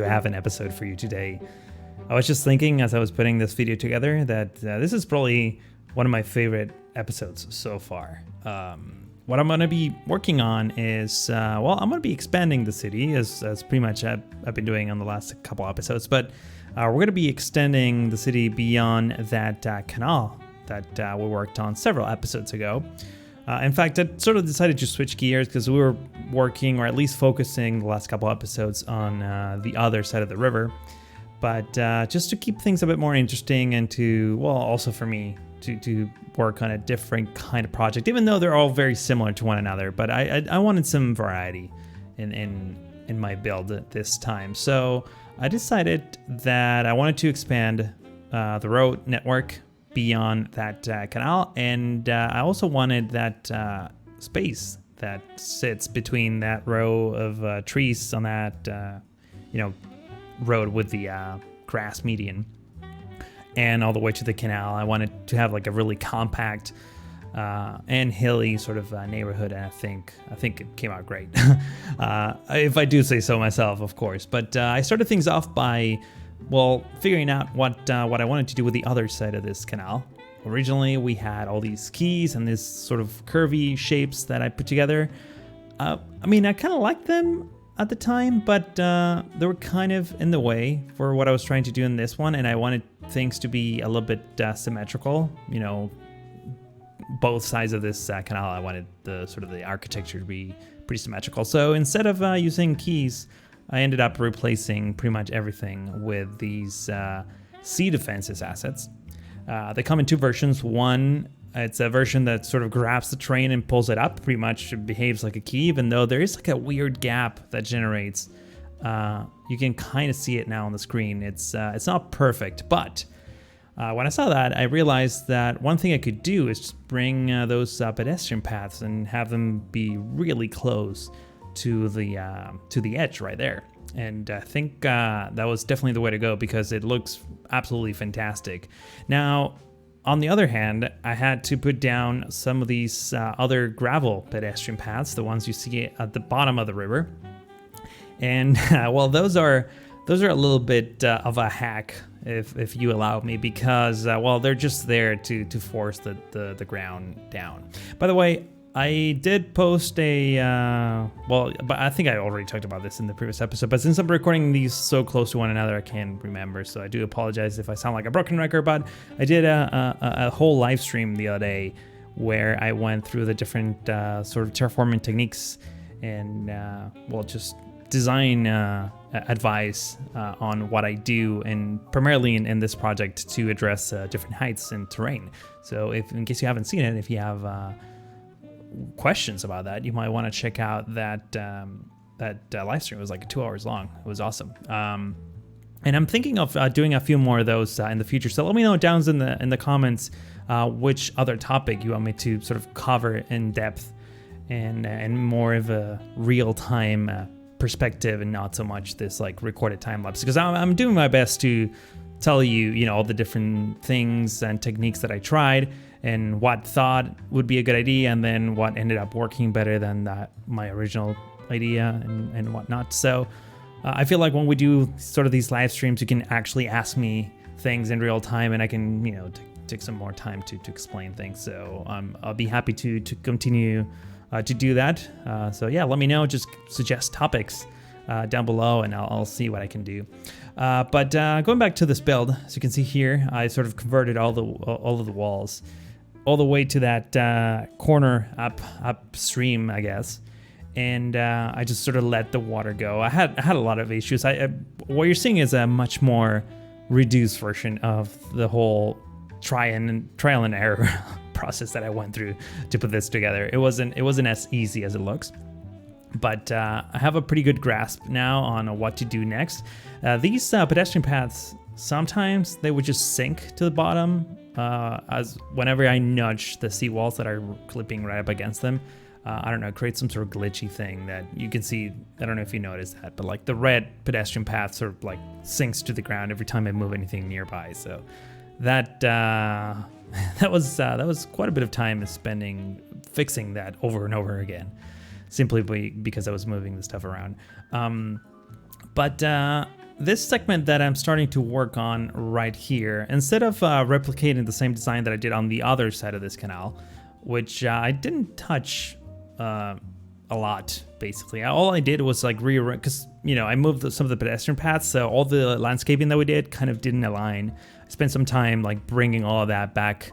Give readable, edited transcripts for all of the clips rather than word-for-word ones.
have an episode for you today. I was just thinking as I was putting this video together that this is probably one of my favorite episodes so far. What I'm going to be working on is, I'm going to be expanding the city as pretty much I've been doing on the last couple episodes, but we're going to be extending the city beyond that canal that we worked on several episodes ago. In fact, I sort of decided to switch gears because we were working, or at least focusing the last couple episodes on the other side of the river. But just to keep things a bit more interesting and to, also for me, to work on a different kind of project, even though they're all very similar to one another. But I wanted some variety in my build this time. So I decided that I wanted to expand the road network beyond that canal, and I also wanted that space that sits between that row of trees on that road with the grass median and all the way to the canal. I wanted to have like a really compact and hilly sort of neighborhood, and I think it came out great. If I do say so myself, of course. But I started things off by figuring out what I wanted to do with the other side of this canal. Originally, we had all these keys and this sort of curvy shapes that I put together. I kind of liked them at the time, but they were kind of in the way for what I was trying to do in this one, and I wanted things to be a little bit symmetrical. Both sides of this canal, I wanted the architecture to be pretty symmetrical. So instead of using keys, I ended up replacing pretty much everything with these sea defenses assets. They come in two versions. One, it's a version that sort of grabs the terrain and pulls it up. Pretty much behaves like a key, even though there is like a weird gap that generates. You can kind of see it now on the screen. It's not perfect, but when I saw that, I realized that one thing I could do is just bring those pedestrian paths and have them be really close to the edge right there. And I think that was definitely the way to go because it looks absolutely fantastic. Now, on the other hand, I had to put down some of these other gravel pedestrian paths, the ones you see at the bottom of the river. And those are a little bit of a hack, if you allow me, because they're just there to force the ground down. By the way, I did post but I think I already talked about this in the previous episode, but since I'm recording these so close to one another, I can't remember, so I do apologize if I sound like a broken record, but I did a whole live stream the other day where I went through the different sort of terraforming techniques and, just design advice on what I do, and primarily in this project to address different heights and terrain. So in case you haven't seen it, if you have questions about that, you might want to check out that live stream. It was like 2 hours long. It was awesome. And I'm thinking of doing a few more of those in the future. So let me know down in the comments which other topic you want me to sort of cover in depth and more of a real-time perspective, and not so much this like recorded time lapse, because I'm doing my best to tell you, all the different things and techniques that I tried and what thought would be a good idea, and then what ended up working better than my original idea and whatnot. So I feel like when we do sort of these live streams, you can actually ask me things in real time, and I can, take some more time to explain things. So I'll be happy to continue to do that. Let me know. Just suggest topics down below, and I'll see what I can do. But going back to this build, as you can see here, I sort of converted all of the walls all the way to that corner upstream, I guess. And I just sort of let the water go. I had a lot of issues. What you're seeing is a much more reduced version of the whole trial and error process that I went through to put this together. It wasn't as easy as it looks. But I have a pretty good grasp now on what to do next. These pedestrian paths, sometimes they would just sink to the bottom as whenever I nudge the seawalls that are clipping right up against them. I don't know, create some sort of glitchy thing that you can see. I don't know if you noticed that, but like the red pedestrian path sort of like sinks to the ground every time I move anything nearby. So that was quite a bit of time spending fixing that over and over again, simply because I was moving the stuff around. But this segment that I'm starting to work on right here, instead of replicating the same design that I did on the other side of this canal, which I didn't touch a lot, basically. All I did was like rearrange, because, you know, I moved some of the pedestrian paths, so all the landscaping that we did kind of didn't align. I spent some time like bringing all of that back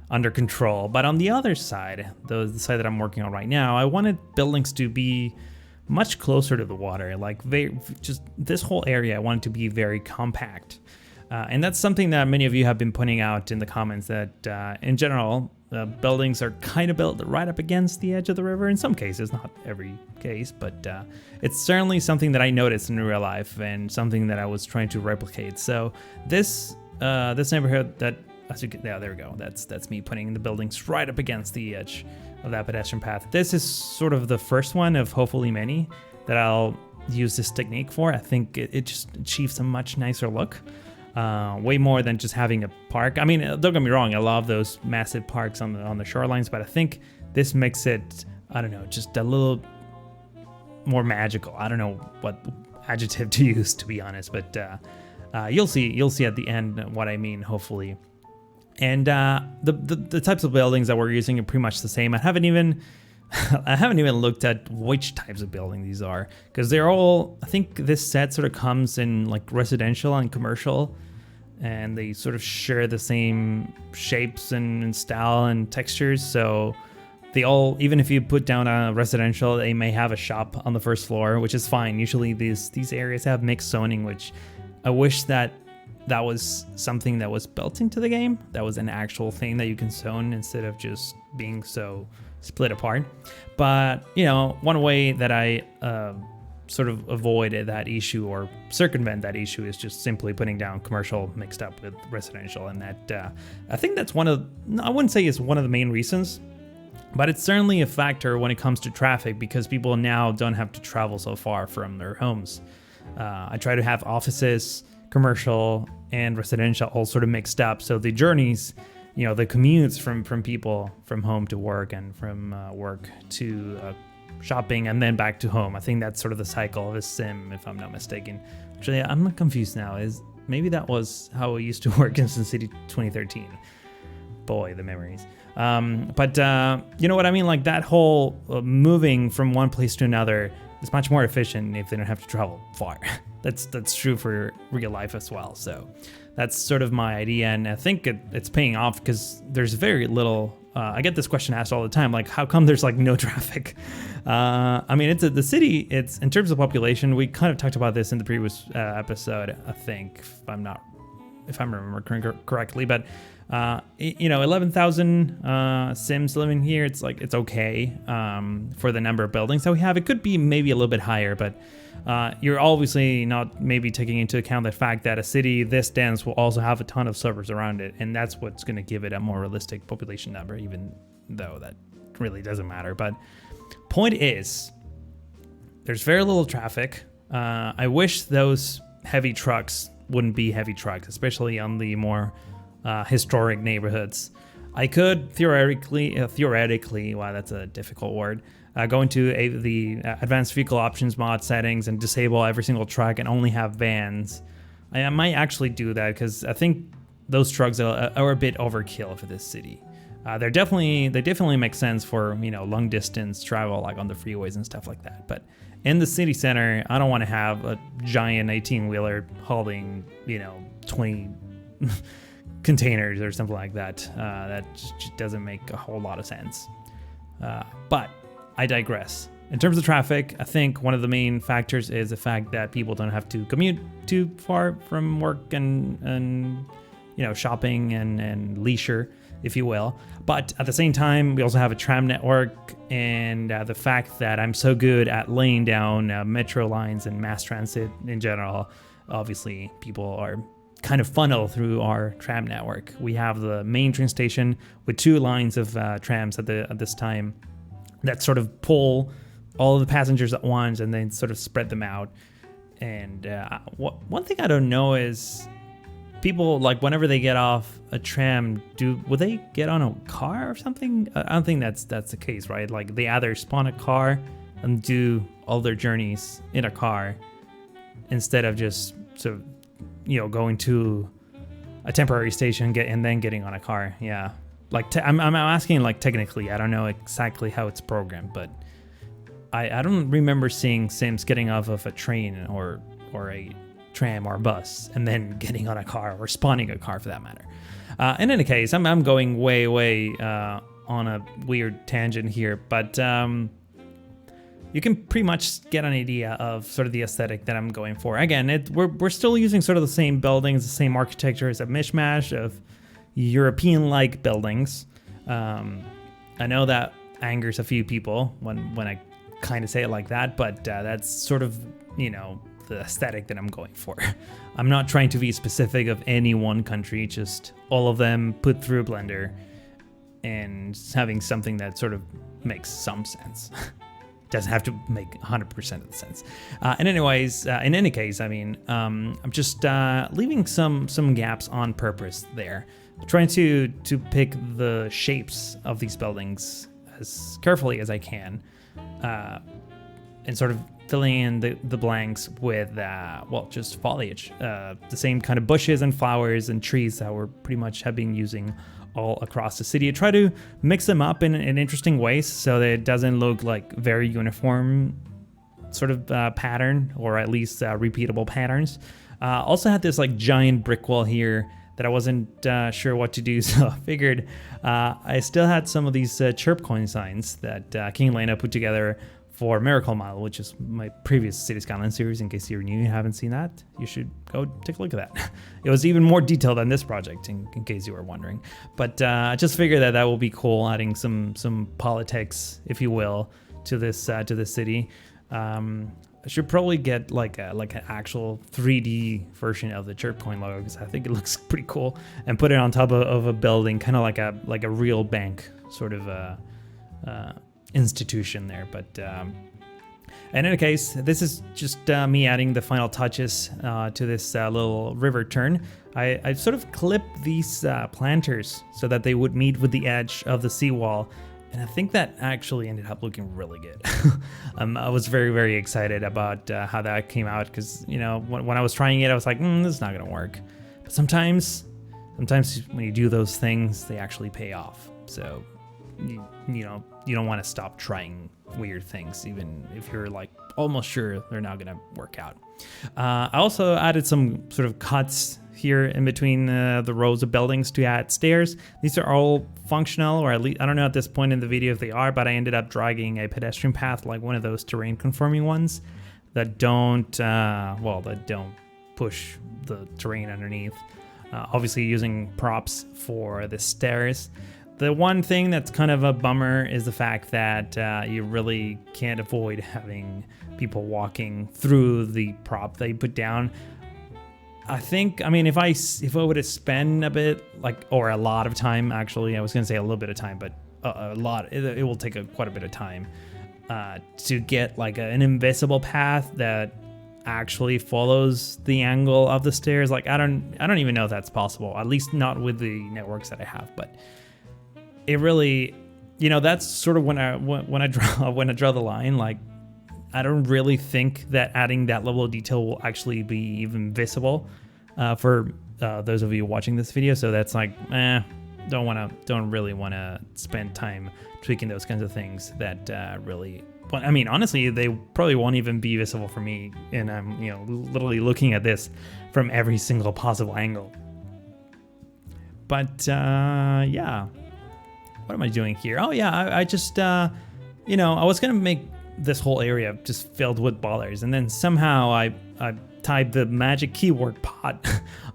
under control. But on the other side, the side that I'm working on right now, I wanted buildings to be much closer to the water. Like just this whole area I wanted to be very compact. And that's something that many of you have been pointing out in the comments, that in general, buildings are kind of built right up against the edge of the river in some cases, not every case, but it's certainly something that I noticed in real life and something that I was trying to replicate. So this neighborhood that, as you can, yeah, there we go. That's me putting the buildings right up against the edge of that pedestrian path. This is sort of the first one of hopefully many that I'll use this technique for. I think it just achieves a much nicer look. Way more than just having a park. I mean, don't get me wrong, I love those massive parks on the shorelines, but I think this makes it, I don't know, just a little more magical. I don't know what adjective to use, to be honest, but you'll see at the end what I mean, hopefully. And the types of buildings that we're using are pretty much the same. I haven't even looked at which types of building these are, because they're all, I think this set sort of comes in like residential and commercial, and they sort of share the same shapes and style and textures. So they all, even if you put down a residential, they may have a shop on the first floor, which is fine. Usually these areas have mixed zoning, which I wish that was something that was built into the game. That was an actual thing that you can zone instead of just being so split apart. But, you know, one way that I sort of avoid that issue or circumvent that issue is just simply putting down commercial mixed up with residential. And that I think that's I wouldn't say it's one of the main reasons, but it's certainly a factor when it comes to traffic, because people now don't have to travel so far from their homes. I try to have offices, commercial and residential all sort of mixed up, so the journeys, you know, the commutes from people from home to work and from work to shopping and then back to home. I think that's sort of the cycle of a sim, if I'm not mistaken. Actually, I'm not confused now. Maybe that was how it used to work in SimCity 2013. Boy, the memories. But you know what I mean? Like that whole moving from one place to another is much more efficient if they don't have to travel far. That's true for real life as well. So that's sort of my idea, and I think it's paying off, because there's very little. I get this question asked all the time, like how come there's like no traffic? I mean, the city. It's in terms of population. We kind of talked about this in the previous episode, I think, if I remember correctly. But you know, 11,000 Sims living here. It's like it's okay for the number of buildings that we have. It could be maybe a little bit higher, but you're obviously not maybe taking into account the fact that a city this dense will also have a ton of servers around it, and that's what's going to give it a more realistic population number, even though that really doesn't matter. But point is, there's very little traffic. I wish those heavy trucks wouldn't be heavy trucks, especially on the more historic neighborhoods. I could theoretically, wow, that's a difficult word, go into the advanced vehicle options mod settings and disable every single truck and only have vans. I might actually do that, because I think those trucks are a bit overkill for this city. They definitely make sense for, you know, long distance travel, like on the freeways and stuff like that. But in the city center, I don't want to have a giant 18-wheeler hauling, you know, 20 containers or something like that. That just doesn't make a whole lot of sense. But I digress. In terms of traffic, I think one of the main factors is the fact that people don't have to commute too far from work and you know, shopping and leisure, if you will. But at the same time, we also have a tram network, and the fact that I'm so good at laying down metro lines and mass transit in general, obviously people are kind of funnel through our tram network. We have the main train station with 2 lines of trams at this time that sort of pull all of the passengers at once and then sort of spread them out. And one thing I don't know is people, like, whenever they get off a tram, will they get on a car or something? I don't think that's the case, right? Like, they either spawn a car and do all their journeys in a car instead of just so going to a temporary station and then getting on a car. Yeah, like I'm asking like technically. I don't know exactly how it's programmed, but I don't remember seeing Sims getting off of a train or a tram or bus and then getting on a car or spawning a car for that matter. In any case, I'm going way on a weird tangent here, but you can pretty much get an idea of sort of the aesthetic that I'm going for. Again, we're still using sort of the same buildings, the same architecture. It's a mishmash of European-like buildings. I know that angers a few people when I kind of say it like that, but that's sort of, the aesthetic that I'm going for. I'm not trying to be specific of any one country, just all of them put through a blender and having something that sort of makes some sense. Doesn't have to make 100% of the sense. And anyways, in any case, I mean, I'm just leaving some gaps on purpose there, trying to pick the shapes of these buildings as carefully as I can, and sort of filling in the blanks with, just foliage. The same kind of bushes and flowers and trees that we're pretty much have been using all across the city. I try to mix them up in interesting ways so that it doesn't look like very uniform sort of pattern, or at least repeatable patterns. Also had this like giant brick wall here that I wasn't sure what to do, so I figured I still had some of these chirp coin signs that King Lena put together for Miracle Mile, which is my previous City Skylines series. In case you're new, you haven't seen that, you should go take a look at that. It was even more detailed than this project, in case you were wondering. But I just figured that will be cool, adding some politics, if you will, to this city. I should probably get like an actual 3D version of the Chirp Coin logo, because I think it looks pretty cool, and put it on top of a building, kind of like a real bank sort of institution there. But in any case, this is just me adding the final touches to this little river turn. I sort of clipped these planters so that they would meet with the edge of the seawall, and I think that actually ended up looking really good. I was very excited about how that came out, because when I was trying it, I was like, this is not gonna work. But sometimes when you do those things, they actually pay off. So you don't want to stop trying weird things, even if you're like almost sure they're not gonna work out. I also added some sort of cuts here in between the rows of buildings to add stairs. These are all functional, or at least I don't know at this point in the video if they are, but I ended up dragging a pedestrian path, like one of those terrain conforming ones that don't push the terrain underneath. Obviously using props for the stairs. The one thing that's kind of a bummer is the fact that you really can't avoid having people walking through the prop that you put down. I mean, if I would have spent a bit, or a lot of time, actually, I was going to say a little bit of time, but a lot, it will take quite a bit of time to get like an invisible path that actually follows the angle of the stairs. Like, I don't even know if that's possible, at least not with the networks that I have, but it really, that's sort of when I draw the line. Like, I don't really think that adding that level of detail will actually be even visible for those of you watching this video. So that's like, don't really want to spend time tweaking those kinds of things that really. I mean, honestly, they probably won't even be visible for me, and I'm literally looking at this from every single possible angle. But yeah. What am I doing here? Oh yeah, I just, I was gonna make this whole area just filled with ballers, and then somehow I typed the magic keyword pot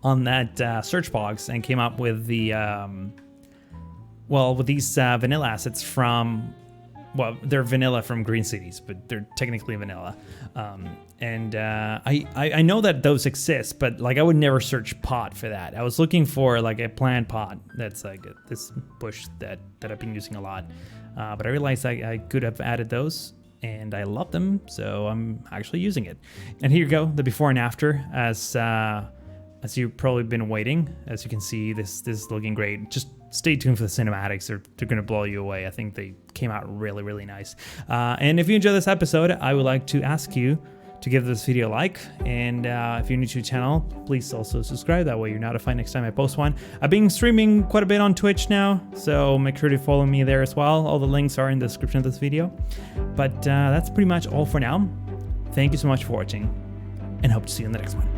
on that search box and came up with the, with these vanilla assets from, they're vanilla from Green Cities, but they're technically vanilla. I know that those exist, but like I would never search pot for that. I was looking for like a plant pot that's like this bush that I've been using a lot, but I realized I could have added those, and I love them, so I'm actually using it. And here you go, the before and after, as you've probably been waiting. As you can see, this is looking great. Just stay tuned for the cinematics. They're going to blow you away. I think they came out really nice. And if you enjoyed this episode, I would like to ask you to give this video a like. And if you're new to the channel, please also subscribe. That way you're notified next time I post one. I've been streaming quite a bit on Twitch now, so make sure to follow me there as well. All the links are in the description of this video. But that's pretty much all for now. Thank you so much for watching, and hope to see you in the next one.